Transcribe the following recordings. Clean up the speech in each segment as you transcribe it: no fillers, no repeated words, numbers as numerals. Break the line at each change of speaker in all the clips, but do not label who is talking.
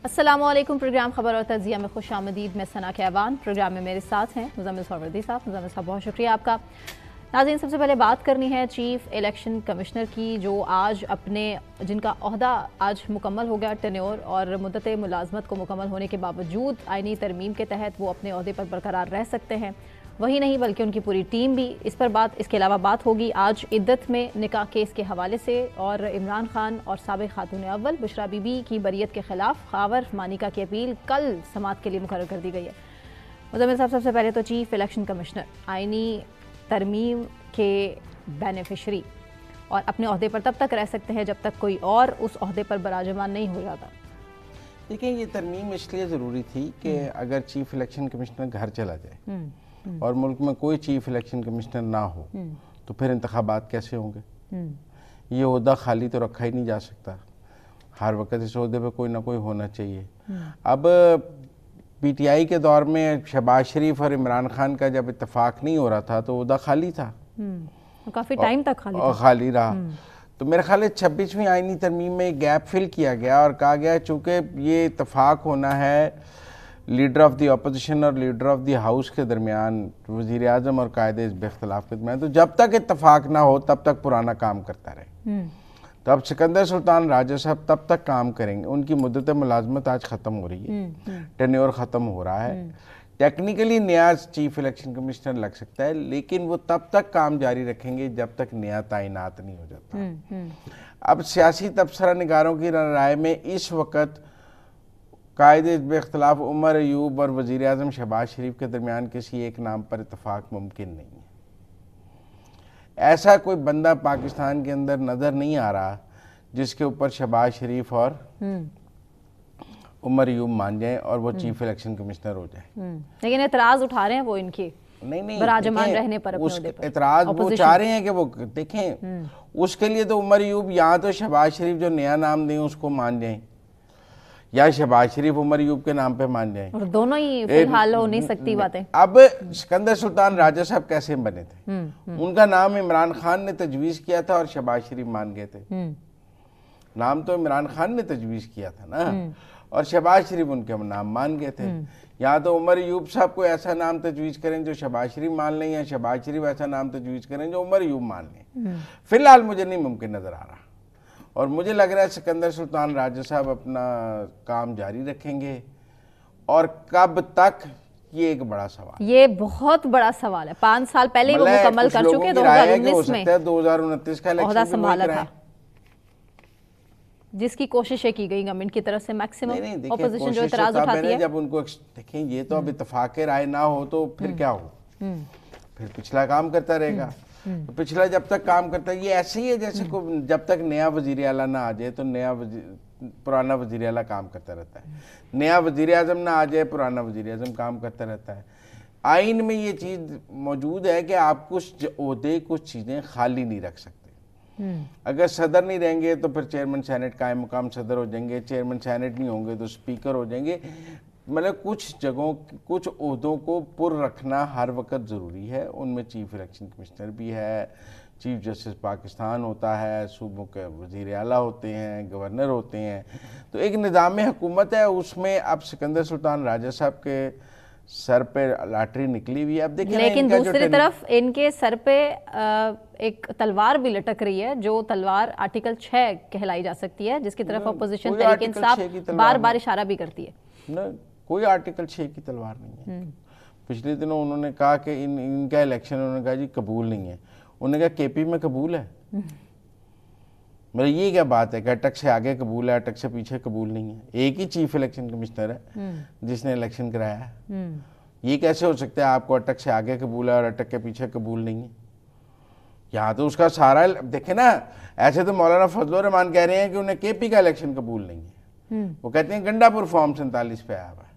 السلام علیکم۔ پروگرام خبر اور تجزیہ میں خوش آمدید۔ میں ثنا کیوان، پروگرام میں میرے ساتھ ہیں مزمل سروردی صاحب۔ مزمل صاحب بہت شکریہ آپ کا۔ ناظرین، سب سے پہلے بات کرنی ہے چیف الیکشن کمشنر کی، جو آج جن کا عہدہ آج مکمل ہو گیا، ٹینیور اور مدت ملازمت کو مکمل ہونے کے باوجود آئینی ترمیم کے تحت وہ اپنے عہدے پر برقرار رہ سکتے ہیں۔ وہی نہیں بلکہ ان کی پوری ٹیم بھی۔ اس کے علاوہ بات ہوگی آج عدت میں نکاح کیس کے حوالے سے، اور عمران خان اور سابق خاتون اول بشرا بی بی کی بریت کے خلاف خاور مانیکا کی اپیل کل سماعت کے لیے مقرر کر دی گئی ہے۔ مزمل صاحب، سب سے پہلے تو چیف الیکشن کمشنر آئینی ترمیم کے بینیفیشری اور اپنے عہدے پر تب تک رہ سکتے ہیں جب تک کوئی اور اس عہدے پر براجمان نہیں ہو جاتا۔
دیکھیں، یہ ترمیم اس لیے ضروری تھی کہ اگر چیف الیکشن کمشنر گھر چلا جائے اور ملک میں کوئی چیف الیکشن کمشنر نہ ہو تو پھر انتخابات کیسے ہوں گے؟ یہ عہدہ خالی تو رکھا ہی نہیں جا سکتا، ہر وقت اس عہدے پہ کوئی نہ کوئی ہونا چاہیے۔ اب پی ٹی آئی کے دور میں شہباز شریف اور عمران خان کا جب اتفاق نہیں ہو رہا تھا تو عہدہ خالی تھا،
کافی ٹائم تک
خالی رہا۔ تو میرے خیال ہے 26ویں آئینی ترمیم میں گیپ فل کیا گیا اور کہا گیا چونکہ یہ اتفاق ہونا ہے لیڈر آف دی اپوزیشن اور لیڈر آف دی ہاؤس کے درمیان، وزیر اعظم اور قائد حزب اختلاف کے درمیان، تو جب تک اتفاق نہ ہو تب تک پرانا کام کرتا رہے۔ تو اب سکندر سلطان راجہ صاحب تب تک کام کریں گے، ان کی مدت ملازمت آج ختم ہو رہی ہے، ٹینیور ختم ہو رہا ہے۔ ٹیکنیکلی نیا چیف الیکشن کمشنر لگ سکتا ہے، لیکن وہ تب تک کام جاری رکھیں گے جب تک نیا تعینات نہیں ہو جاتا۔ اب سیاسی تبصرہ نگاروں کی رائے میں اس وقت قائد حزب اختلاف عمر ایوب اور وزیر اعظم شہباز شریف کے درمیان کسی ایک نام پر اتفاق ممکن نہیں ہے۔ ایسا کوئی بندہ پاکستان کے اندر نظر نہیں آ رہا جس کے اوپر شہباز شریف اور عمر ایوب مان جائیں اور وہ چیف الیکشن کمشنر ہو جائیں۔
لیکن اعتراض اٹھا رہے ہیں وہ ان کے براجمان رہنے پر،
اعتراض وہ چاہ رہے ہیں کہ وہ دیکھیں، اس کے لیے تو عمر ایوب یا تو شہباز شریف جو نیا نام دیں اس کو مان جائیں، یا شہباز شریف عمر ایوب کے نام پہ مان جائیں،
اور دونوں ہی فی الحال ہو نہیں سکتی باتیں۔
اب سکندر سلطان راجہ صاحب کیسے بنے تھے؟ ان کا نام عمران خان نے تجویز کیا تھا اور شہباز شریف مان گئے تھے۔ نام تو عمران خان نے تجویز کیا تھا نا، اور شہباز شریف ان کے نام مان گئے تھے۔ یا تو عمر ایوب صاحب کو ایسا نام تجویز کریں جو شہباز شریف مان لیں، یا شہباز شریف ایسا نام تجویز کریں جو عمر ایوب مان لیں۔ فی الحال مجھے نہیں ممکن نظر آ رہا، اور مجھے لگ رہا ہے سکندر سلطان راجہ صاحب اپنا کام جاری رکھیں گے۔ اور کب تک، یہ ایک بڑا سوال،
یہ بہت بڑا سوال ہے۔ 5 سال پہلے وہ مکمل کر چکے، 2019 میں
2029 کا
عہدہ سنبھالا تھا، جس کی کوششیں کی گئی گورنمنٹ کی طرف سے، میکسیمم اپوزیشن جو اعتراض اٹھاتی ہے۔
جب ان کو دیکھیں، یہ تو اب اتفاق رائے نہ ہو تو پھر کیا ہو، پھر پچھلا کام کرتا رہے گا۔ پچھلا جب تک کام کرتا ہے، یہ ایسے ہی ہے جیسے جب تک نیا وزیر اعلیٰ نہ آ جائے تو پرانا وزیر اعلیٰ کام کرتا رہتا ہے، نیا وزیر اعظم نہ آ جائے پرانا وزیر اعظم کام کرتا رہتا ہے۔ آئین میں یہ چیز موجود ہے کہ آپ کچھ عہدے، کچھ چیزیں خالی نہیں رکھ سکتے۔ اگر صدر نہیں رہیں گے تو پھر چیئرمین سینٹ قائم مقام صدر ہو جائیں گے، چیئرمین سینٹ نہیں ہوں گے تو اسپیکر ہو جائیں گے۔ مطلب کچھ جگہوں، کچھ عہدوں کو پر رکھنا ہر وقت ضروری ہے۔ ان میں چیف الیکشن کمشنر بھی ہے، چیف جسٹس پاکستان ہوتا ہے، صوبوں کے وزیر اعلیٰ ہوتے ہیں، گورنر ہوتے ہیں، تو ایک نظام حکومت ہے۔ اس میں اب سکندر سلطان راجہ صاحب کے سر پہ لاٹری نکلی ہوئی ہے۔ اب دیکھیں،
لیکن دوسری طرف ان کے سر پہ ایک تلوار بھی لٹک رہی ہے، جو تلوار آرٹیکل 6 کہلائی جا سکتی ہے، جس کی طرف اپوزیشن تحریک انصاف بار بار اشارہ بھی کرتی ہے۔
کوئی آرٹیکل 6 کی تلوار نہیں ہے۔ پچھلے دنوں انہوں نے کہا کہ ان کا الیکشن، انہوں نے کہا جی قبول نہیں ہے۔ انہوں نے کہا کے پی میں قبول ہے؟ مطلب یہ کیا بات ہے کہ اٹک سے آگے قبول ہے، اٹک سے پیچھے قبول نہیں ہے؟ ایک ہی چیف الیکشن کمشنر ہے جس نے الیکشن کرایا ہے۔ یہ کیسے ہو سکتا ہے آپ کو اٹک سے آگے قبول ہے اور اٹک کے پیچھے قبول نہیں ہے؟ یہاں تو اس کا سارا دیکھیں نا، ایسے تو مولانا فضل الرحمان کہہ رہے ہیں کہ انہیں کے پی کا الیکشن قبول نہیں ہے، وہ کہتے ہیں گنڈا پور فارم 47 پہ آیا ہوا ہے۔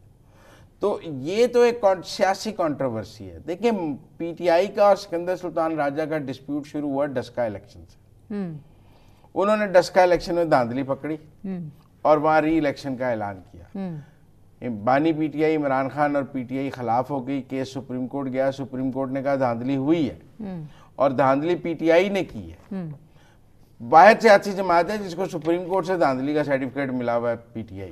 تو یہ تو ایک سیاسی کنٹروورسی ہے۔ دیکھیں، پی ٹی آئی کا اور سکندر سلطان راجہ کا ڈسپیوٹ شروع ہوا ڈسکا الیکشن سے۔ انہوں نے ڈسکا الیکشن میں دھاندلی پکڑی اور وہاں ری الیکشن کا اعلان کیا۔ بانی P T I Imran Khan اور پی ٹی آئی خلاف ہو گئی، کیس سپریم کورٹ گیا، سپریم کورٹ نے کہا دھاندلی ہوئی ہے، اور دھاندلی پی ٹی آئی نے کی ہے۔ واحد سیاسی جماعت ہے جس کو سپریم کورٹ سے دھاندلی کا سرٹیفکیٹ ملا ہوا ہے، پی ٹی آئی۔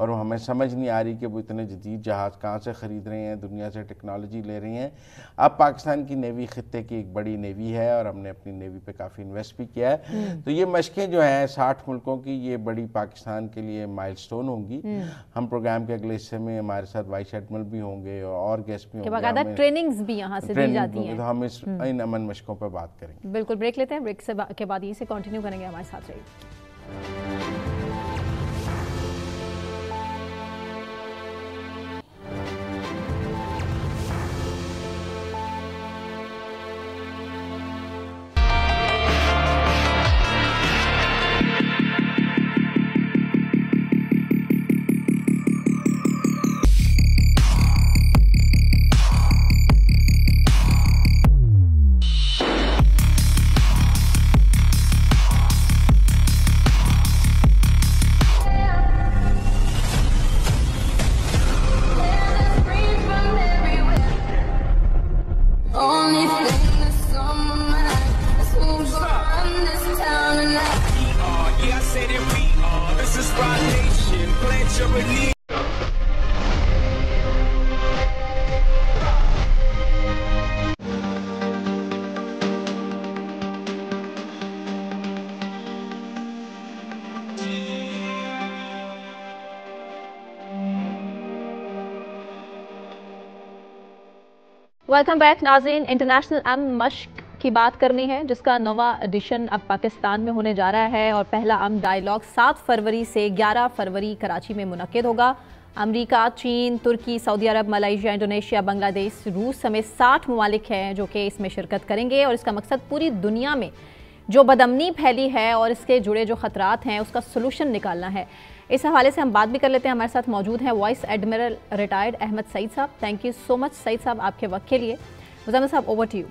اور ہمیں سمجھ نہیں آ رہی کہ وہ اتنے جدید جہاز کہاں سے خرید رہے ہیں, دنیا سے ٹیکنالوجی لے رہے ہیں. اب پاکستان کی نیوی خطے کی ایک بڑی نیوی ہے اور ہم نے اپنی نیوی پہ کافی انویسٹ بھی کیا ہے. تو یہ مشقیں جو ہیں 60 ملکوں کی, یہ بڑی پاکستان کے لیے مائل سٹون ہوں گی. ہم پروگرام کے اگلے حصے میں ہمارے ساتھ وائس ایڈمرل بھی ہوں گے اور گیسٹ بھی ہوں گے,
باقاعدہ ٹریننگز بھی یہاں سے دی جاتی ہیں.
تو ہم ان امن مشقوں پہ بات کریں گے.
بالکل, بریک لیتے ہیں, بریک کے بعد یہ سے کنٹینیو کریں گے. ہمارے ساتھ رہیے. ویلکم بیک ناظرین. انٹرنیشنل امن مشق کی بات کرنی ہے جس کا نواں ایڈیشن اب پاکستان میں ہونے جا رہا ہے, اور پہلا امن ڈائیلاگ 7 فروری سے 11 فروری کراچی میں منعقد ہوگا. امریکہ, چین, ترکی, سعودی عرب, ملائیشیا, انڈونیشیا, بنگلہ دیش, روس سمیت 60 ممالک ہیں جو کہ اس میں شرکت کریں گے, اور اس کا مقصد پوری دنیا میں جو بدامنی پھیلی ہے اور اس کے جڑے جو خطرات ہیں اس کا سلوشن نکالنا ہے. اس حوالے سے ہم بات بھی کر لیتے ہیں. ہمارے ساتھ موجود ہیں vice admiral retired Ahmad Saeed صاحب. تھینک یو سو مچ سعید صاحب آپ کے وقت کے لیے. مزمل صاحب, اوور ٹو یو.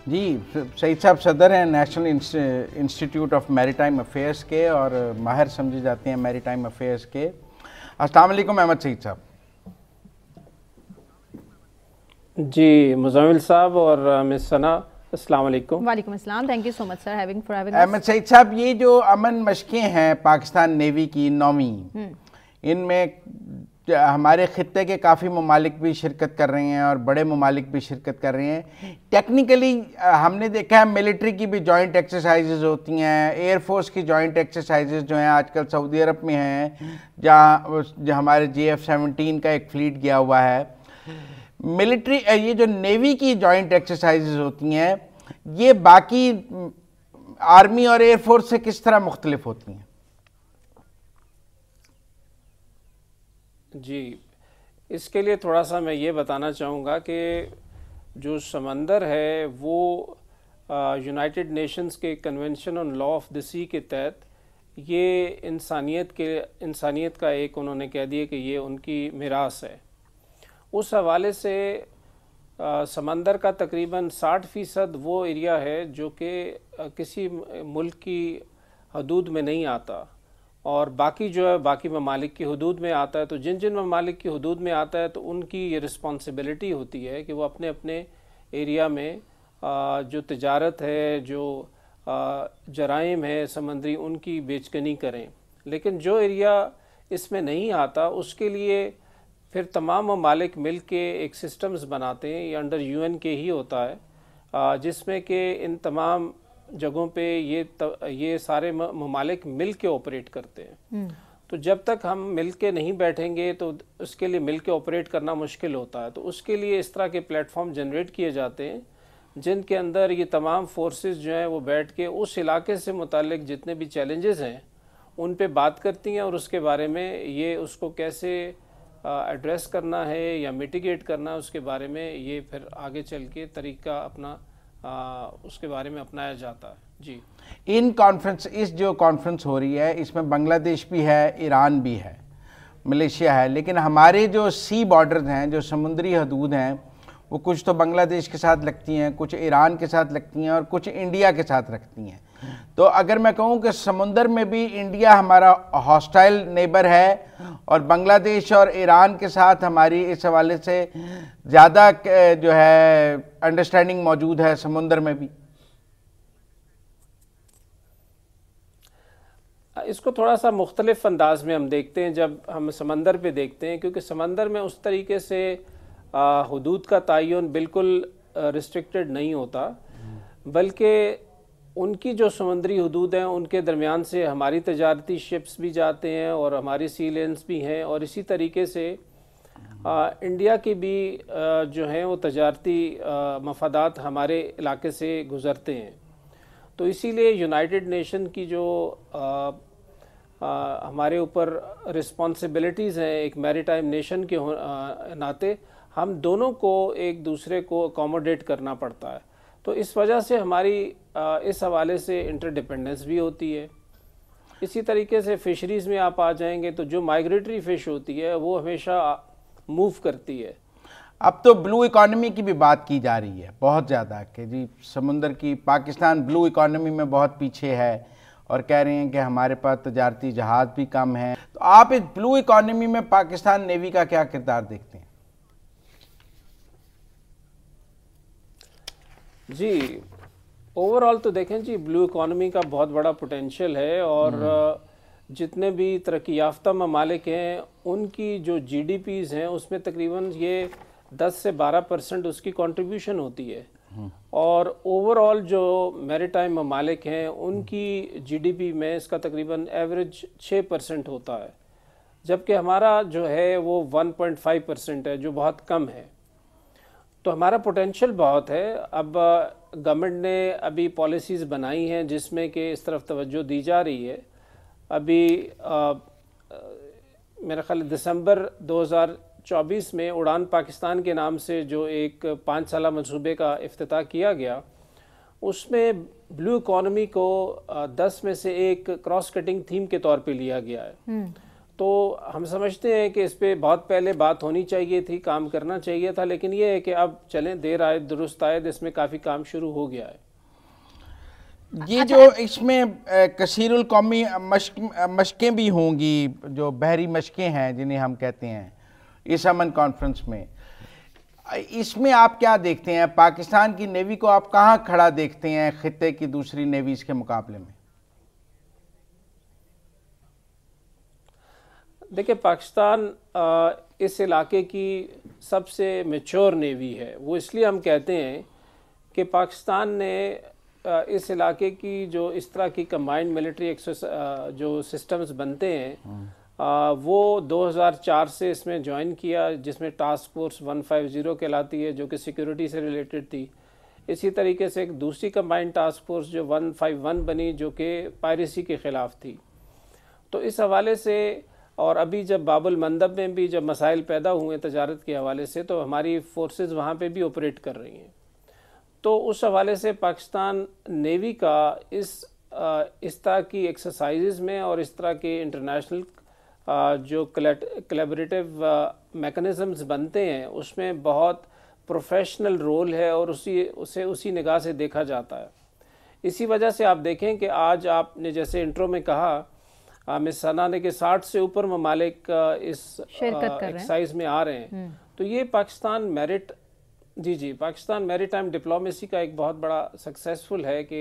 جی, سعید صاحب صدر ہیں نیشنل انسٹیٹیوٹ آف میری ٹائم افیئرس کے اور ماہر سمجھے جاتے ہیں میری ٹائم افیئرس کے. السلام علیکم احمد سعید صاحب.
جی مزمل صاحب اور مس ثنا, السلام علیکم.
وعلیکم السلام. Thank you so much sir having
Ahmed Saeed صاحب, یہ جو امن مشقیں ہیں پاکستان نیوی کی 9ویں, ان میں ہمارے خطے کے کافی ممالک بھی شرکت کر رہے ہیں اور بڑے ممالک بھی شرکت کر رہے ہیں. ٹیکنیکلی ہم نے دیکھا ہے ملٹری کی بھی جوائنٹ ایکسرسائزز ہوتی ہیں, ایئر فورس کی جوائنٹ ایکسرسائزز جو ہیں آج کل سعودی عرب میں ہیں, جہاں ہمارے JF-17 کا ایک فلیٹ گیا ہوا ہے. ملٹری یہ جو نیوی کی جوائنٹ ایکسرسائزز ہوتی ہیں یہ باقی آرمی اور ایئر فورس سے کس طرح مختلف ہوتی ہیں؟
جی, اس کے لیے تھوڑا سا میں یہ بتانا چاہوں گا کہ جو سمندر ہے وہ یونائٹڈ نیشنز کے convention on law of the sea کے تحت یہ انسانیت کا ایک انہوں نے کہہ دیا کہ یہ ان کی میراث ہے. اس حوالے سے سمندر کا تقریباً 60% وہ ایریا ہے جو کہ کسی ملک کی حدود میں نہیں آتا, اور باقی جو ہے باقی ممالک کی حدود میں آتا ہے. تو جن ممالک کی حدود میں آتا ہے تو ان کی یہ رسپانسبلٹی ہوتی ہے کہ وہ اپنے اپنے ایریا میں جو تجارت ہے, جو جرائم ہے سمندری, ان کی بیچکنی کریں. لیکن جو ایریا اس میں نہیں آتا اس کے لیے پھر تمام ممالک مل کے ایک سسٹمز بناتے ہیں, یہ انڈر UN کے ہی ہوتا ہے, جس میں کہ ان تمام جگہوں پہ یہ سارے ممالک مل کے آپریٹ کرتے ہیں. تو جب تک ہم مل کے نہیں بیٹھیں گے تو اس کے لیے مل کے آپریٹ کرنا مشکل ہوتا ہے. تو اس کے لیے اس طرح کے پلیٹ فارم جنریٹ کیے جاتے ہیں جن کے اندر یہ تمام فورسز جو ہیں وہ بیٹھ کے اس علاقے سے متعلق جتنے بھی چیلنجز ہیں ان پہ بات کرتی ہیں, اور اس کے بارے میں یہ اس کو کیسے ایڈریس کرنا ہے یا میٹیگیٹ کرنا ہے اس کے بارے میں یہ پھر آگے چل کے طریقہ اپنا اس کے بارے میں اپنایا جاتا ہے. جی,
اس جو کانفرنس ہو رہی ہے اس میں بنگلہ دیش بھی ہے, ایران بھی ہے, ملیشیا ہے, لیکن ہمارے جو سی بارڈرز ہیں, جو سمندری حدود ہیں, وہ کچھ تو بنگلہ دیش کے ساتھ لگتی ہیں, کچھ ایران کے ساتھ لگتی ہیں اور کچھ انڈیا کے ساتھ رکھتی ہیں. تو اگر میں کہوں کہ سمندر میں بھی انڈیا ہمارا ہاسٹائل نیبر ہے اور بنگلہ دیش اور ایران کے ساتھ ہماری اس حوالے سے زیادہ جو ہے انڈرسٹینڈنگ موجود ہے سمندر میں بھی.
اس کو تھوڑا سا مختلف انداز میں ہم دیکھتے ہیں جب ہم سمندر پہ دیکھتے ہیں، کیونکہ سمندر میں اس طریقے سے حدود کا تعین بالکل ریسٹرکٹڈ نہیں ہوتا، بلکہ ان کی جو سمندری حدود ہیں ان کے درمیان سے ہماری تجارتی شپس بھی جاتے ہیں اور ہماری سی لینز بھی ہیں، اور اسی طریقے سے انڈیا کی بھی جو ہیں وہ تجارتی مفادات ہمارے علاقے سے گزرتے ہیں۔ تو اسی لیے یونائٹڈ نیشن کی جو ہمارے اوپر رسپانسبلٹیز ہیں ایک میری ٹائم نیشن کے ناطے، ہم دونوں کو ایک دوسرے کو اکوموڈیٹ کرنا پڑتا ہے۔ تو اس وجہ سے ہماری اس حوالے سے انٹر ڈیپینڈنس بھی ہوتی ہے۔ اسی طریقے سے فشریز میں آپ آ جائیں گے تو جو مائگریٹری فش ہوتی ہے وہ ہمیشہ موو کرتی ہے۔
اب تو بلو اکانومی کی بھی بات کی جا رہی ہے بہت زیادہ کہ جی سمندر کی پاکستان بلو اکانومی میں بہت پیچھے ہے، اور کہہ رہے ہیں کہ ہمارے پاس تجارتی جہاز بھی کم ہیں۔ تو آپ اس بلو اکانومی میں پاکستان نیوی کا کیا کردار دیکھتے ہیں؟
جی اوور آل تو دیکھیں جی بلو اکانومی کا بہت بڑا پوٹینشیل ہے، اور جتنے بھی ترقی یافتہ ممالک ہیں ان کی جو جی ڈی پیز ہیں اس میں تقریباً یہ 10 سے 12% اس کی کنٹریبیوشن ہوتی ہے، اور اوور آل جو میری ٹائم ممالک ہیں ان کی جی ڈی پی میں اس کا تقریباً ایوریج 6% ہوتا ہے، جبکہ ہمارا جو ہے وہ 1.5% ہے، جو بہت کم ہے۔ تو ہمارا پوٹینشیل بہت ہے۔ اب گورنمنٹ نے ابھی پالیسیز بنائی ہیں جس میں کہ اس طرف توجہ دی جا رہی ہے۔ ابھی میرا خیال دسمبر 2024 میں اڑان پاکستان کے نام سے جو ایک 5 سالہ منصوبے کا افتتاح کیا گیا، اس میں بلو اکانومی کو 10 میں سے ایک کراس کٹنگ تھیم کے طور پہ لیا گیا ہے۔ تو ہم سمجھتے ہیں کہ اس پہ بہت پہلے بات ہونی چاہیے تھی، کام کرنا چاہیے تھا، لیکن یہ ہے کہ اب چلیں دیر آئے درست آئے، اس میں کافی کام شروع ہو گیا ہے۔
یہ جو اس میں کثیر القومی مشقیں بھی ہوں گی، جو بحری مشقیں ہیں جنہیں ہم کہتے ہیں اس امن کانفرنس میں، اس میں آپ کیا دیکھتے ہیں؟ پاکستان کی نیوی کو آپ کہاں کھڑا دیکھتے ہیں خطے کی دوسری نیویز کے مقابلے میں؟
دیکھیں پاکستان اس علاقے کی سب سے میچور نیوی ہے۔ وہ اس لیے ہم کہتے ہیں کہ پاکستان نے اس علاقے کی جو اس طرح کی کمبائنڈ ملٹری جو سسٹمز بنتے ہیں وہ 2004 سے اس میں جوائن کیا، جس میں ٹاسک فورس 150 کہلاتی ہے جو کہ سیکیورٹی سے ریلیٹڈ تھی۔ اسی طریقے سے ایک دوسری کمبائنڈ ٹاسک فورس جو 151 بنی جو کہ پائریسی کے خلاف تھی۔ تو اس حوالے سے، اور ابھی جب باب المندب میں بھی جب مسائل پیدا ہوئے تجارت کے حوالے سے، تو ہماری فورسز وہاں پہ بھی آپریٹ کر رہی ہیں۔ تو اس حوالے سے پاکستان نیوی کا اس طرح کی ایکسرسائزز میں اور اس طرح کے انٹرنیشنل جو کلیبریٹیو میکنزمز بنتے ہیں اس میں بہت پروفیشنل رول ہے، اور اسے اسی نگاہ سے دیکھا جاتا ہے۔ اسی وجہ سے آپ دیکھیں کہ آج آپ نے جیسے انٹرو میں کہا مس ثنا نے کہ 60 سے اوپر ممالک اس ایکسرسائز میں آ رہے ہیں، تو یہ پاکستان پاکستان میری ٹائم ڈپلومیسی کا ایک بہت بڑا سکسیسفل ہے کہ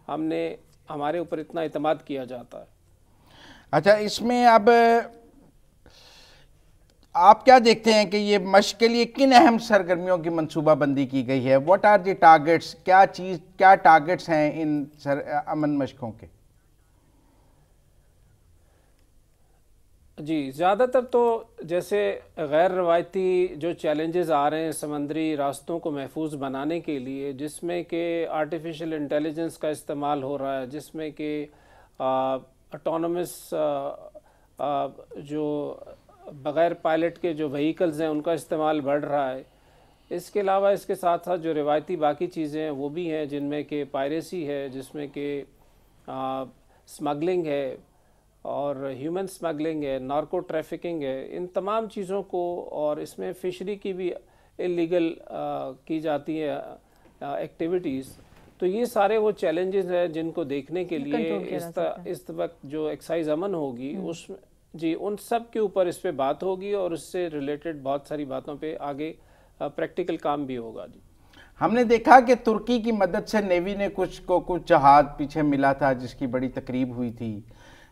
ہمارے اوپر اتنا اعتماد کیا جاتا ہے۔
اچھا، اس میں اب آپ کیا دیکھتے ہیں کہ یہ مشق کے لیے کن اہم سرگرمیوں کی منصوبہ بندی کی گئی ہے؟ What are the targets? کیا ٹارگیٹس ہیں ان امن مشقوں کے؟
جی زیادہ تر تو جیسے غیر روایتی جو چیلنجز آ رہے ہیں سمندری راستوں کو محفوظ بنانے کے لیے، جس میں کہ آرٹیفیشل انٹیلیجنس کا استعمال ہو رہا ہے، جس میں کہ اٹونومس جو بغیر پائلٹ کے جو وہیکلز ہیں ان کا استعمال بڑھ رہا ہے۔ اس کے علاوہ اس کے ساتھ ساتھ جو روایتی باقی چیزیں ہیں وہ بھی ہیں، جن میں کہ پائریسی ہے، جس میں کہ سمگلنگ ہے، اور ہیومن سمگلنگ ہے، نارکو ٹریفکنگ ہے، ان تمام چیزوں کو، اور اس میں فشری کی بھی اللیگل کی جاتی ہے ایکٹیویٹیز۔ تو یہ سارے وہ چیلنجز ہیں جن کو دیکھنے کے لیے اس وقت جو ایکسائز امن ہوگی ان سب کے اوپر اس پہ بات ہوگی، اور اس سے ریلیٹڈ بہت ساری باتوں پہ آگے پریکٹیکل کام بھی ہوگا۔
ہم نے دیکھا کہ ترکی کی مدد سے نیوی نے کچھ جہاز پیچھے ملا تھا جس کی بڑی تقریب ہوئی تھی،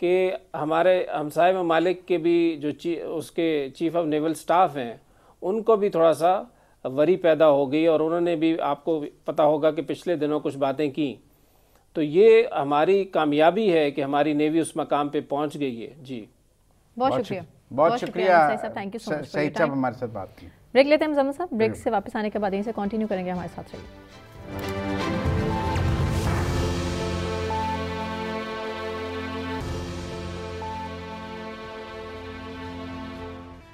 کہ ہمارے ہمسائے ممالک کے بھی جو اس کے چیف آف نیول سٹاف ہیں ان کو بھی تھوڑا سا وری پیدا ہو گئی، اور انہوں نے بھی آپ کو پتہ ہوگا کہ پچھلے دنوں کچھ باتیں کی. تو یہ ہماری کامیابی ہے کہ ہماری نیوی اس مقام پہ پہنچ گئی ہے. جی
بہت شکریہ.
بہت شکریہ
تھینک یو سو مچ.
سعید صاحب ہمارے ساتھ بات کی.
بریک لیتے ہیں مزمل صاحب، بریک سے واپس آنے کے بعد یہیں سے کنٹینیو کریں گے. ہمارے ساتھ رہیے.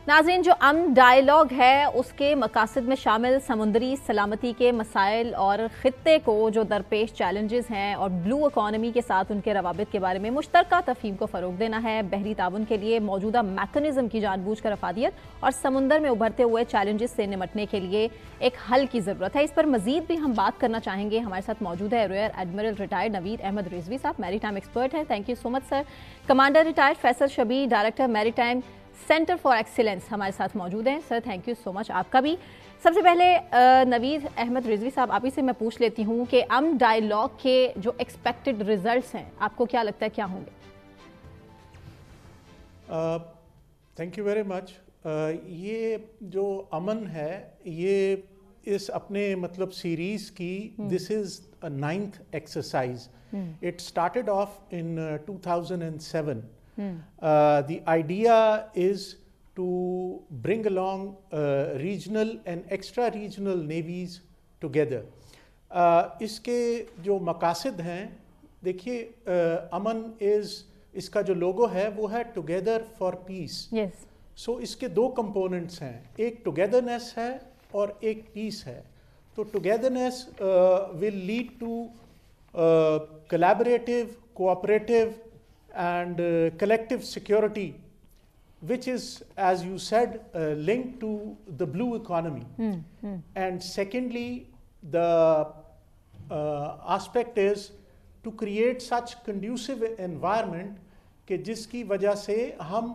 ناظرین، جو امن ڈائیلاگ ہے اس کے مقاصد میں شامل سمندری سلامتی کے مسائل اور خطے کو جو درپیش چیلنجز ہیں اور بلو اکانومی کے ساتھ ان کے روابط کے بارے میں مشترکہ تفہیم کو فروغ دینا ہے. بحری تعاون کے لیے موجودہ میکنزم کی جان بوجھ کر افادیت اور سمندر میں ابھرتے ہوئے چیلنجز سے نمٹنے کے لیے ایک حل کی ضرورت ہے. اس پر مزید بھی ہم بات کرنا چاہیں گے. ہمارے ساتھ موجود ہے ریئر ایڈمرل ریٹائرڈ نوید احمد رضوی صاحب، میری ٹائم ایکسپرٹ ہیں. Thank you so much sir. Commander retired Faisal Shabbir, director میری ٹائم سینٹر فار ایکسیلنس ہمارے ساتھ موجود ہیں. سر تھینک یو سو مچ آپ کا بھی. سب سے پہلے نوید احمد رضوی صاحب، آپ ہی سے میں پوچھ لیتی ہوں کہ امن ڈائیلاگ کے جو ایکسپیکٹڈ ریزلٹس ہیں آپ کو کیا لگتا ہے کیا ہوں گے؟
Thank you very much. یہ جو امن ہے یہ اس اپنے مطلب سیریز کی دس از 9th exercise. It started off in 2007. The idea is to bring along regional and extra-regional navies together. اس کے جو مقاصد ہیں دیکھیے، امن اس کا جو لوگو ہے وہ ہے ٹوگیدر فار پیس. سو اس کے دو کمپوننٹس ہیں، ایک ٹوگیدرنیس ہے اور ایک پیس ہے. تو togetherness will lead to collaborative, cooperative and collective security, which is, as you said, linked to the blue economy. And secondly, the aspect is to create such conducive environment کہ جس کی وجہ سے ہم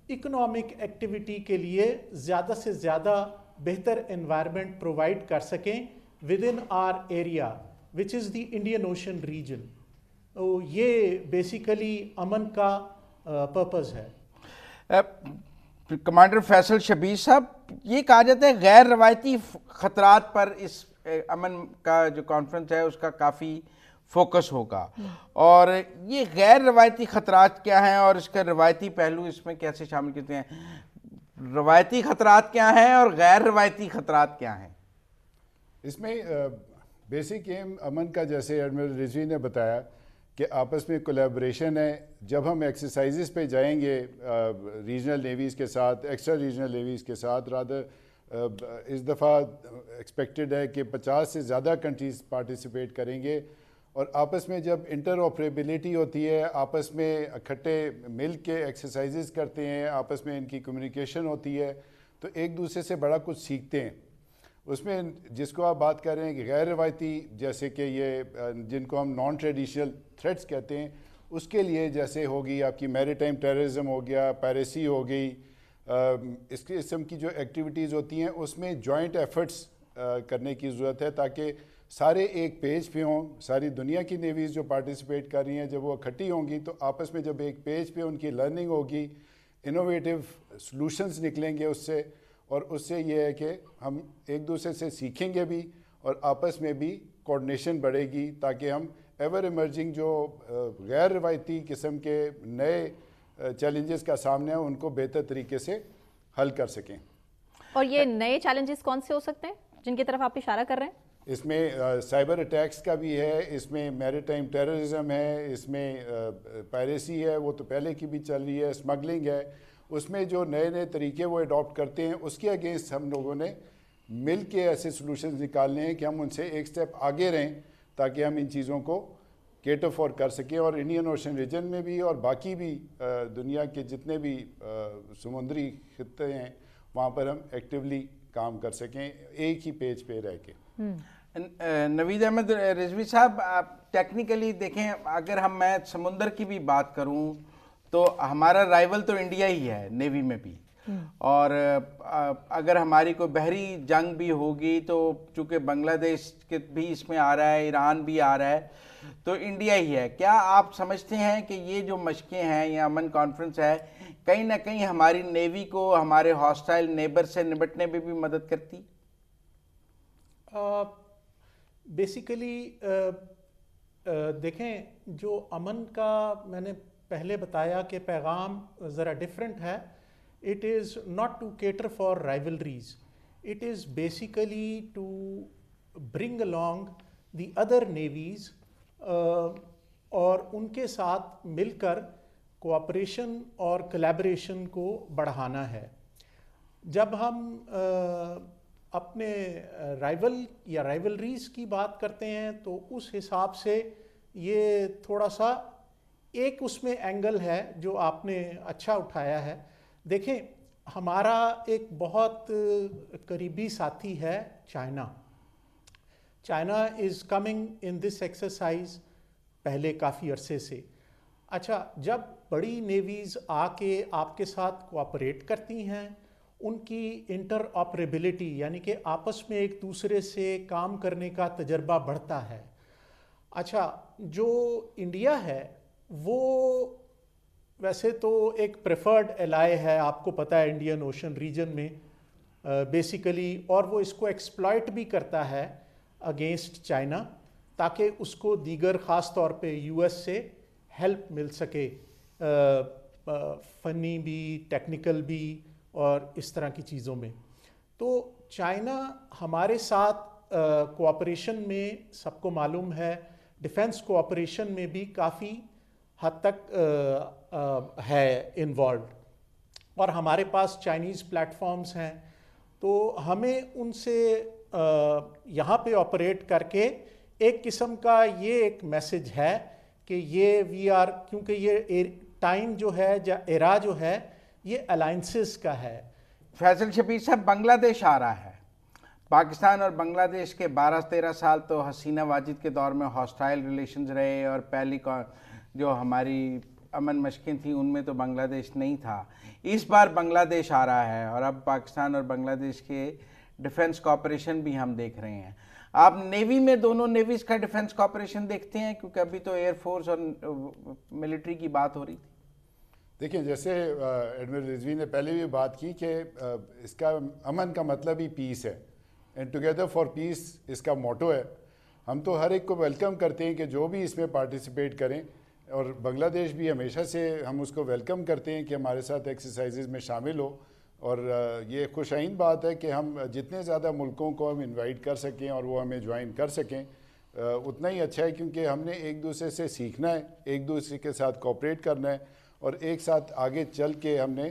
اکنامک ایکٹیویٹی کے لیے زیادہ سے زیادہ بہتر انوائرمنٹ پرووائڈ کر سکیں within our area, which is the Indian Ocean region. یہ بیسیکلی امن کا پرپز ہے.
کمانڈر فیصل شبیر صاحب، یہ کہا جاتا ہے غیر روایتی خطرات پر اس امن کا جو کانفرنس ہے اس کا کافی فوکس ہوگا، اور یہ غیر روایتی خطرات کیا ہیں اور اس کا روایتی پہلو اس میں کیسے شامل کرتے ہیں؟ روایتی خطرات کیا ہیں اور غیر روایتی خطرات کیا ہیں؟
اس میں بیسک ایم امن کا جیسے ایڈمرل رضوی نے بتایا کہ آپس میں کولیبریشن ہے. جب ہم ایکسرسائزز پہ جائیں گے ریجنل نیویز کے ساتھ، ایکسٹرا ریجنل نیویز کے ساتھ، رادر اس دفعہ ایکسپیکٹڈ ہے کہ 50 سے زیادہ کنٹریز پارٹیسپیٹ کریں گے، اور آپس میں جب انٹر آپریبلٹی ہوتی ہے، آپس میں اکٹھے مل کے ایکسرسائزز کرتے ہیں، آپس میں ان کی کمیونیکیشن ہوتی ہے، تو ایک دوسرے سے بڑا کچھ سیکھتے ہیں. اس میں جس کو آپ بات کر رہے ہیں کہ غیر روایتی، جیسے کہ یہ جن کو ہم نان ٹریڈیشنل تھریٹس کہتے ہیں، اس کے لیے جیسے ہوگی آپ کی میری ٹائم ٹیررزم ہو گیا، پائریسی ہو گئی، اس قسم کی جو ایکٹیویٹیز ہوتی ہیں اس میں جوائنٹ ایفرٹس کرنے کی ضرورت ہے تاکہ سارے ایک پیج پہ ہوں. ساری دنیا کی نیویز جو پارٹیسپیٹ کر رہی ہیں جب وہ اکٹھی ہوں گی تو آپس میں جب ایک پیج پہ ان کی لرننگ ہوگی، انوویٹیو سلوشنز نکلیں گے اس سے، اور اس سے یہ ہے کہ ہم ایک دوسرے سے سیکھیں گے بھی اور آپس میں بھی کوآرڈینیشن بڑھے گی تاکہ ہم ایور ایمرجنگ جو غیر روایتی قسم کے نئے چیلنجز کا سامنا ہے ان کو بہتر طریقے سے حل کر سکیں.
اور یہ نئے چیلنجز کون سے ہو سکتے ہیں جن کی طرف آپ اشارہ کر رہے ہیں؟
اس میں سائبر اٹیکس کا بھی ہے، اس میں میری ٹائم ٹیررزم ہے، اس میں پائریسی ہے، وہ تو پہلے کی بھی چل رہی ہے، اسمگلنگ ہے. اس میں جو نئے نئے طریقے وہ اڈاپٹ کرتے ہیں اس کے اگینسٹ ہم لوگوں نے مل کے ایسے سلوشنز نکالنے ہیں کہ ہم ان سے ایک سٹیپ آگے رہیں تاکہ ہم ان چیزوں کو کیٹر فور کر سکیں، اور انڈین اوشن ریجن میں بھی اور باقی بھی دنیا کے جتنے بھی سمندری خطے ہیں وہاں پر ہم ایکٹیولی کام کر سکیں ایک ہی پیج پہ رہ کے.
نوید احمد رضوی صاحب، آپ ٹیکنیکلی دیکھیں، اگر میں سمندر کی بھی بات کروں تو ہمارا رائیول تو انڈیا ہی ہے نیوی میں بھی، اور اگر ہماری کوئی بحری جنگ بھی ہوگی تو چونکہ بنگلہ دیش کے بھی اس میں آ رہا ہے، ایران بھی آ رہا ہے، تو انڈیا ہی ہے. کیا آپ سمجھتے ہیں کہ یہ جو مشقیں ہیں یا امن کانفرنس ہے کہیں نہ کہیں ہماری نیوی کو ہمارے ہاسٹائل نیبر سے نمٹنے میں بھی مدد کرتی؟
بیسیکلی دیکھیں، جو امن کا میں نے پہلے بتایا کہ پیغام ذرا ڈفرینٹ ہے. It is not to cater for rivalries, it is basically to bring along the other navies اور ان کے ساتھ مل کر کوآپریشن اور کلیبریشن کو بڑھانا ہے. جب ہم اپنے رائول یا رائولریز کی بات کرتے ہیں تو اس حساب سے یہ تھوڑا سا ایک اس میں اینگل ہے جو آپ نے اچھا اٹھایا ہے. دیکھیں، ہمارا ایک بہت قریبی ساتھی ہے China. China is coming in this exercise پہلے کافی عرصے سے. اچھا، جب بڑی نیویز آ کے آپ کے ساتھ کوآپریٹ کرتی ہیں، ان کی انٹر آپریبلٹی یعنی کہ آپس میں ایک دوسرے سے کام کرنے کا تجربہ بڑھتا ہے. اچھا، جو انڈیا ہے وہ ویسے تو ایک پریفرڈ الائے ہے، آپ کو پتہ ہے، انڈین اوشن ریجن میں بیسیکلی، اور وہ اس کو ایکسپلائٹ بھی کرتا ہے اگینسٹ چائنا تاکہ اس کو دیگر خاص طور پہ یو ایس سے ہیلپ مل سکے، فنی بھی، ٹیکنیکل بھی، اور اس طرح کی چیزوں میں. تو چائنا ہمارے ساتھ کوآپریشن میں سب کو معلوم ہے، ڈیفنس کوآپریشن میں بھی کافی حد تک ہے انوالوڈ، اور ہمارے پاس چائنیز پلیٹ فارمز ہیں. تو ہمیں ان سے یہاں پہ آپریٹ کر کے ایک قسم کا یہ ایک میسج ہے کہ یہ وی آر، کیونکہ یہ ٹائم جو ہے یا ایرا جو ہے یہ الائنسز کا ہے.
فیصل شبیر صاحب، بنگلہ دیش آ رہا ہے. پاکستان اور بنگلہ دیش کے 12-13 سال تو حسینہ واجد کے دور میں ہاسٹائل ریلیشنز رہے، اور پہلی جو ہماری امن مشقیں تھیں ان میں تو بنگلہ دیش نہیں تھا. اس بار بنگلہ دیش آ رہا ہے اور اب پاکستان اور بنگلہ دیش کے ڈیفنس کوآپریشن بھی ہم دیکھ رہے ہیں. آپ نیوی میں دونوں نیویز کا ڈیفنس کوآپریشن دیکھتے ہیں؟ کیونکہ ابھی تو ایئر فورس اور ملٹری کی بات ہو رہی تھی.
دیکھیں، جیسے ایڈمرل رضوی نے پہلے بھی بات کی کہ اس کا امن کا مطلب ہی پیس ہے، اینڈ ٹوگیدر فار پیس اس کا موٹو ہے. ہم تو ہر ایک کو ویلکم کرتے ہیں کہ جو بھی اس میں پارٹیسپیٹ کریں، اور بنگلہ دیش بھی ہمیشہ سے ہم اس کو ویلکم کرتے ہیں کہ ہمارے ساتھ ایکسرسائزز میں شامل ہو. اور یہ خوش آئند بات ہے کہ ہم جتنے زیادہ ملکوں کو ہم انوائٹ کر سکیں اور وہ ہمیں جوائن کر سکیں اتنا ہی اچھا ہے، کیونکہ ہم نے ایک دوسرے سے سیکھنا ہے، ایک دوسرے کے ساتھ کوآپریٹ کرنا ہے، اور ایک ساتھ آگے چل کے ہم نے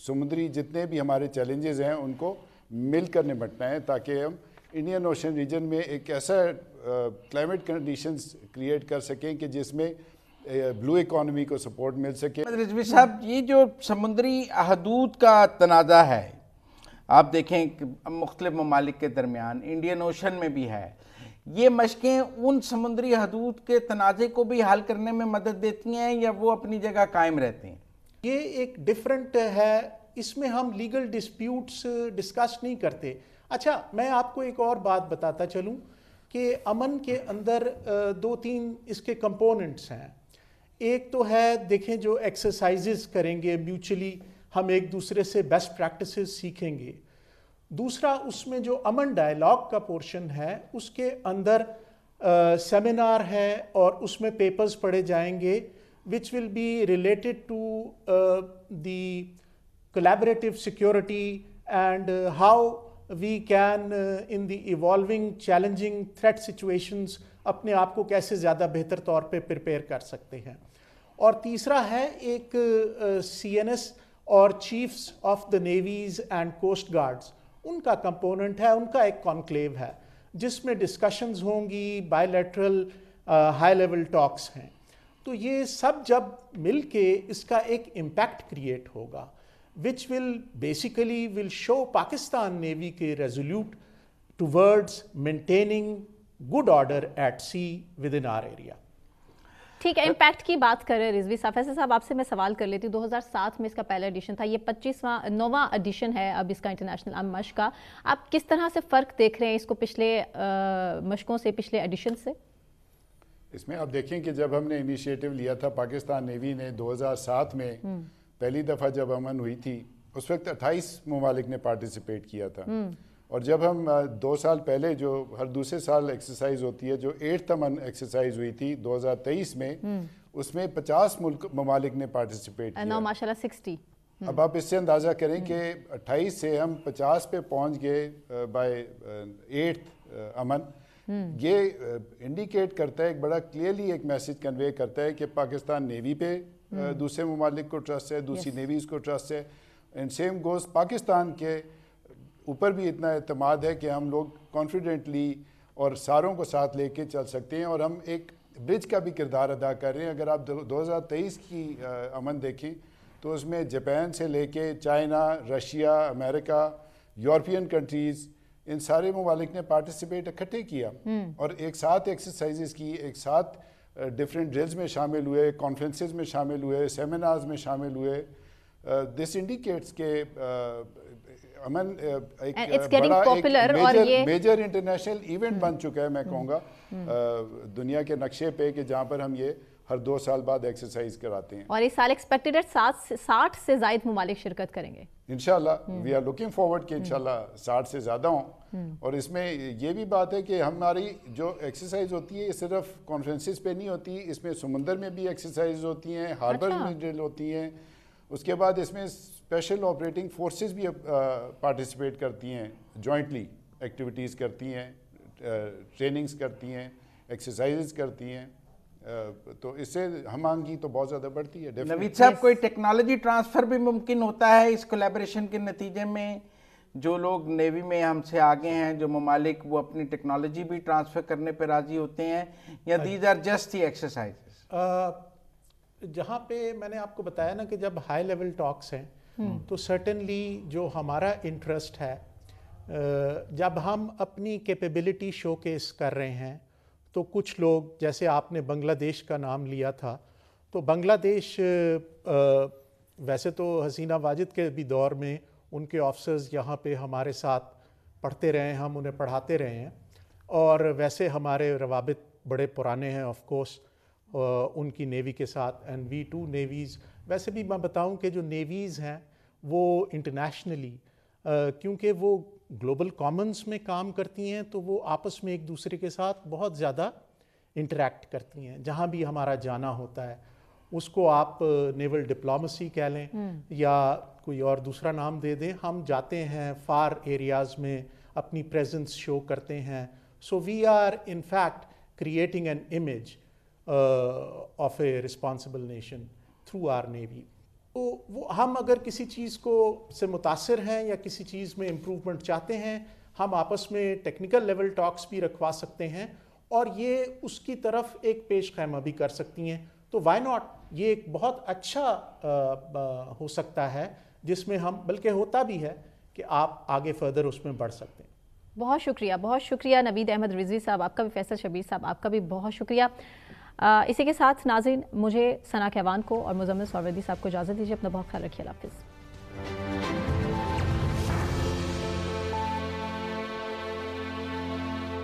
سمندری جتنے بھی ہمارے چیلنجز ہیں ان کو مل کر نمٹنا ہے، تاکہ ہم انڈین اوشن ریجن میں ایک ایسا کلائمیٹ کنڈیشنز کریٹ کر سکیں کہ جس میں بلو اکانومی کو سپورٹ مل سکے.
رضوی صاحب، یہ جو سمندری حدود کا تنازع ہے، آپ دیکھیں کہ مختلف ممالک کے درمیان انڈین اوشن میں بھی ہے، یہ مشقیں ان سمندری حدود کے تنازع کو بھی حل کرنے میں مدد دیتی ہیں یا وہ اپنی جگہ قائم رہتے ہیں؟
یہ ایک ڈیفرنٹ ہے، اس میں ہم لیگل ڈسپیوٹس ڈسکس نہیں کرتے. اچھا، میں آپ کو ایک اور بات بتاتا چلوں کہ امن کے اندر 2-3 اس کے کمپوننٹس ہیں. ایک تو ہے، دیکھیں، جو ایکسرسائزز کریں گے میوچلی، ہم ایک دوسرے سے بیسٹ پریکٹسز سیکھیں گے. دوسرا، اس میں جو امن ڈائلاگ کا پورشن ہے اس کے اندر سیمینار ہے اور اس میں پیپرز پڑھے جائیں گے which will be related to the collaborative security and how we can in the evolving challenging threat situations اپنے آپ کو کیسے زیادہ بہتر طور پہ پریپیئر کر سکتے ہیں. اور تیسرا ہے ایک سی این ایس اور chiefs of the navies and coast guards, ان کا کمپوننٹ ہے، ان کا ایک کانکلیو ہے جس میں ڈسکشنز ہوں گی، بائی لیٹرل ہائی لیول ٹاکس ہیں. تو یہ سب جب مل کے اس کا ایک امپیکٹ کریٹ ہوگا which will basically will show Pakistan navy کے resolve towards maintaining good order at sea within our area.
ٹھیک ہے، امپیکٹ کی بات کریں رضوی صاحب، فیصل صاحب آپ سے میں سوال کر لیتی ہوں. 2007 میں اس کا پہلا ایڈیشن تھا، یہ 9واں ایڈیشن ہے اب اس کا انٹرنیشنل مشق کا. آپ کس طرح سے فرق دیکھ رہے ہیں اس کو پچھلے مشقوں سے، پچھلے ایڈیشن سے؟
اس میں آپ دیکھیں کہ جب ہم نے انیشیٹو لیا تھا پاکستان نیوی نے 2007 میں پہلی دفعہ جب امن ہوئی تھی، اس وقت 28 ممالک نے پارٹیسپیٹ کیا تھا. اور جب ہم 2 سال پہلے جو ہر دوسرے سال ایکسرسائز ہوتی ہے، جو 8th امن ایکسرسائز ہوئی تھی 2023 میں، اس میں 50 ممالک نے پارٹیسپیٹ کیا.
ماشاءاللہ 60.
اب آپ اس سے اندازہ کریں کہ 28 سے ہم 50 پہ پہنچ گئے بائی 8th امن. یہ انڈیکیٹ کرتا ہے، ایک بڑا کلیئرلی ایک میسج کنوے کرتا ہے کہ پاکستان نیوی پہ دوسرے ممالک کو ٹرسٹ ہے، دوسری نیویز کو ٹرسٹ ہے. اینڈ سیم گوز پاکستان کے اوپر بھی اتنا اعتماد ہے کہ ہم لوگ کانفیڈنٹلی اور ساروں کو ساتھ لے کے چل سکتے ہیں، اور ہم ایک برج کا بھی کردار ادا کر رہے ہیں. اگر آپ 2023 کی امن دیکھیں تو اس میں جاپان سے لے کے چائنا، رشیا، امریکہ، یورپین کنٹریز، ان سارے ممالک نے پارٹیسپیٹ اکٹھے کیا اور ایک ساتھ ایکسرسائزز کی، ایک ساتھ ڈفرینٹ ڈرلز میں شامل ہوئے، کانفرنسز میں شامل ہوئے، سیمینارز میں شامل ہوئے. دس انڈیکیٹس کہ امن ایک بڑا ایک میجر انٹرنیشنل ایونٹ بن چکا ہے، میں کہوں گا دنیا کے نقشے پہ، کہ جہاں پر ہم یہ ہر 2 سال بعد ایکسرسائز کراتے ہیں.
اور اس سال ایکسپیکٹڈ ہے 60 سے زائد ممالک شرکت کریں گے
انشاءاللہ. وی آر لوکنگ فارورڈ کہ انشاءاللہ 60 سے زیادہ ہوں. اور اس میں یہ بھی بات ہے کہ ہماری جو ایکسرسائز ہوتی ہے یہ صرف کانفرنسز پہ نہیں ہوتی، اس میں سمندر میں بھی ایکسرسائز ہوتی ہیں، ہاربر میں ڈرل ہوتی ہیں. اس کے بعد اس میں اسپیشل آپریٹنگ فورسز بھی پارٹیسپیٹ کرتی ہیں، جوائنٹلی ایکٹیویٹیز کرتی ہیں، ٹریننگز کرتی ہیں، ایکسرسائزز کرتی ہیں. تو اس سے ہم آہنگی تو بہت زیادہ بڑھتی ہے.
نوید صاحب، کوئی ٹیکنالوجی ٹرانسفر بھی ممکن ہوتا ہے اس کولیبریشن کے نتیجے میں؟ جو لوگ نیوی میں ہم سے آگے ہیں، جو ممالک، وہ اپنی ٹیکنالوجی بھی ٹرانسفر کرنے پہ راضی ہوتے ہیں، یا these are just the exercises?
جہاں پہ میں نے آپ کو بتایا نا کہ جب ہائی لیول ٹاکس ہیں تو سرٹنلی جو ہمارا انٹرسٹ ہے، جب ہم اپنی کیپیبلٹی شو کیس کر رہے ہیں تو کچھ لوگ، جیسے آپ نے بنگلہ دیش کا نام لیا تھا، تو بنگلہ دیش ویسے تو حسینہ واجد کے بھی دور میں ان کے آفیسرز یہاں پہ ہمارے ساتھ پڑھتے رہے ہیں، ہم انہیں پڑھاتے رہے ہیں، اور ویسے ہمارے روابط بڑے پرانے ہیں آف کورس ان کی نیوی کے ساتھ. اینڈ وی ٹو نیویز، ویسے بھی میں بتاؤں کہ جو نیویز ہیں وہ انٹرنیشنلی کیونکہ وہ گلوبل کامنس میں کام کرتی ہیں تو وہ آپس میں ایک دوسرے کے ساتھ بہت زیادہ انٹریکٹ کرتی ہیں. جہاں بھی ہمارا جانا ہوتا ہے، اس کو آپ نیول ڈپلومیسی کہہ لیں یا کوئی اور دوسرا نام دے دیں، ہم جاتے ہیں فار ایریاز میں، اپنی پریزنس شو کرتے ہیں. So we are in fact creating an image of a responsible nation through our navy. تو وہ ہم اگر کسی چیز کو سے متاثر ہیں یا کسی چیز میں امپروومنٹ چاہتے ہیں، ہم آپس میں ٹیکنیکل لیول ٹاکس بھی رکھوا سکتے ہیں اور یہ اس کی طرف ایک پیش خیمہ بھی کر سکتی ہیں. تو وائی ناٹ، یہ ایک بہت اچھا ہو سکتا ہے جس میں ہم، بلکہ ہوتا بھی ہے کہ آپ آگے فردر اس میں بڑھ سکتے ہیں.
بہت شکریہ، بہت شکریہ نوید احمد رضوی صاحب آپ کا بھی، فیصل شبیر صاحب آپ کا بھی بہت شکریہ. اسی کے ساتھ ناظرین، مجھے ثنا کیوان کو اور مزمل سہروردی صاحب کو اجازت دیجیے. اپنا بہت خیال رکھیے. اللہ حافظ.